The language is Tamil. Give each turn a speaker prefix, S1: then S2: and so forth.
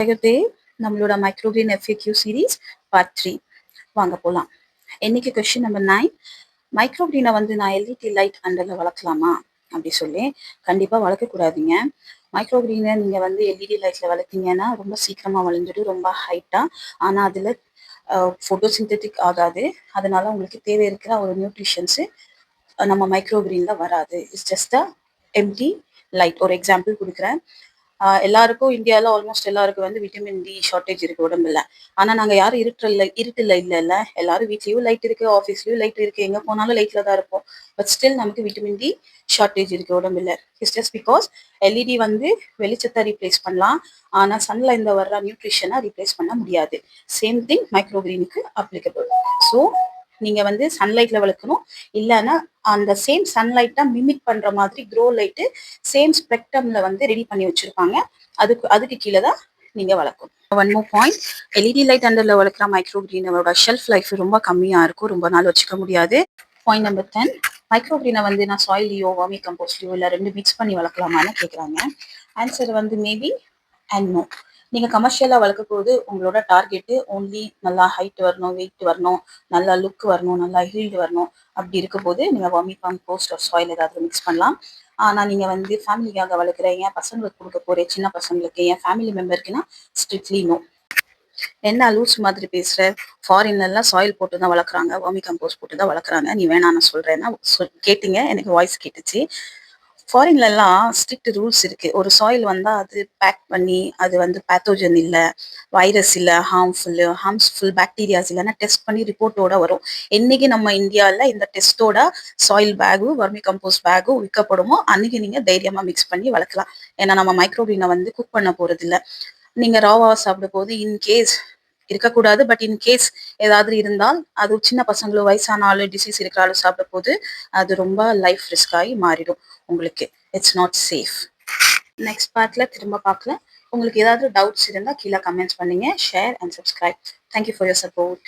S1: டே நம்மளோட மைக்ரோகிரீன் எஃப்ஏக்யூ சீரீஸ் பார்ட் 3 வாங்க போகலாம். இன்னைக்கு கொஸ்டின் நம்பர் 9, மைக்ரோகிரீனை வந்து நான் எல்இடி லைட் அண்டரில் வளர்க்கலாமா அப்படி சொல்லி. கண்டிப்பாக வளர்க்கக்கூடாதீங்க. மைக்ரோகிரீனை நீங்கள் வந்து எல்இடி லைட்டில் வளர்த்தீங்கன்னா ரொம்ப சீக்கிரமாக வளர்ந்துடும், ரொம்ப ஹைட்டாக. ஆனால் அதில் ஃபோட்டோசிந்தட்டிக் ஆகாது. அதனால உங்களுக்கு தேவை இருக்கிற ஒரு நியூட்ரிஷன்ஸு நம்ம மைக்ரோகிரீனில் வராது. It's just a empty light. ஒரு எக்ஸாம்பிள் கொடுக்குறேன். எல்லாருக்கும் இந்தியாவில் ஆல்மோஸ்ட் எல்லாருக்கும் வந்து விட்டமின் டி ஷார்ட்டேஜ் இருக்கு உடம்புல. ஆனால் நாங்கள் யாரும் இருட்டில் இல்லைல்ல, எல்லாரும் வீட்லேயும் லைட் இருக்கு, ஆஃபீஸ்லயும் லைட் இருக்கு, எங்கே போனாலும் லைட்ல தான் இருப்போம். பட் ஸ்டில் நமக்கு விட்டமின் டி ஷார்ட்டேஜ் இருக்கு உடம்புல. இட்ஸ் ஜஸ்ட் பிகாஸ் எல்இடி வந்து வெளிச்சத்தை ரீப்ளேஸ் பண்ணலாம், ஆனால் சன்லைட்ல வர்ற நியூட்ரிஷனை ரீப்ளேஸ் பண்ண முடியாது. சேம் திங் மைக்ரோகிரீனுக்கு அப்ளிகபிள். ஸோ நீங்க வந்து சன்லைட்ல வளர்க்கணும். இல்லைன்னா அந்த சேம் சன்லைட்டா மிமிக் பண்ற மாதிரி க்ரோ லைட்டு சேம் ஸ்பெக்ட்ரம்ல வந்து ரெடி பண்ணி வச்சிருப்பாங்க. அதுக்கு கீழே தான் நீங்க வளர்க்கணும். One more point, LED light அண்டர்ல வளர்க்குற மைக்ரோகிரீனோட ஷெல்ஃப் லைஃப் ரொம்ப கம்மியா இருக்கும், ரொம்ப நாள் வச்சுக்க முடியாது. பாயிண்ட் நம்பர் 10, மைக்ரோகிரீனை வந்து நான் சாயிலையோ வார்மி கம்போஸ்ட்லையோ இல்லை ரெண்டு மிக்ஸ் பண்ணி வளர்க்கலாமான்னு கேட்குறாங்க. ஆன்சர் வந்து மேபி அண்ட் நோ. நீங்க கமர்ஷியலா வளர்க்க போது உங்களோட டார்கெட்டு ஓன்லி நல்லா ஹைட் வரணும், வெயிட் வரணும், நல்லா லுக் வரணும், நல்லா ஹீல்டு வரணும். அப்படி இருக்கும் போது நீங்க வார்மி கம்போஸ்ட் சாயில் ஏதாவது மிக்ஸ் பண்ணலாம். ஆனா நீங்க வந்து ஃபேமிலிக்காக வளர்க்குறீங்க, பசங்களுக்கு கொடுக்க போறேன், சின்ன பசங்களுக்கு, என் ஃபேமிலி மெம்பருக்குன்னா ஸ்ட்ரிக்ட்லி நோ. என்ன லூஸ் மாதிரி பேசுற? ஃபாரின்ல எல்லாம் சாயில் போட்டு தான் வளர்க்குறாங்க, வார்மி கம்போஸ்ட் போட்டு தான் வளர்க்குறாங்க. நீ வேணா நான் சொல்றேன்னா கேட்டீங்க, எனக்கு வாய்ஸ் கேட்டுச்சு. ஃபாரின்ல எல்லாம் ஸ்ட்ரிக்ட் ரூல்ஸ் இருக்கு. ஒரு சாயில் வந்தா அது பேக் பண்ணி அது வந்து பேத்தோஜன் இல்ல, வைரஸ் இல்ல, ஹார்ம்ஃபுல் பாக்டீரியாஸ் இல்லைன்னா டெஸ்ட் பண்ணி ரிப்போர்ட்டோட வரும். என்னைக்கு நம்ம இந்தியாவில் இந்த டெஸ்டோட சாயில் பேகும் வர்மி கம்போஸ்ட் பேகும் விற்கப்படுமோ அன்னைக்கு நீங்க தைரியமா மிக்ஸ் பண்ணி வளர்க்கலாம். ஏன்னா நம்ம மைக்ரோகிரீனை வந்து குக் பண்ண போறது இல்லை. நீங்க ராவா சாப்பிடும் போது இன்கேஸ் இருக்கக்கூடாது, பட் இன்கேஸ் ஏதாவது இருந்தால் அது சின்ன பசங்களும் வயசானாலும் டிசீஸ் இருக்கிறாலும் சாப்பிட போது அது ரொம்ப லைஃப் ரிஸ்க் ஆகி மாறிடும் உங்களுக்கு. It's not safe. நெக்ஸ்ட் பார்ட்ல திரும்ப பார்க்கலாம். உங்களுக்கு ஏதாவது டவுட்ஸ் இருந்தால் கீழே கமெண்ட்ஸ் பண்ணுங்க. Share and subscribe. Thank you for your support.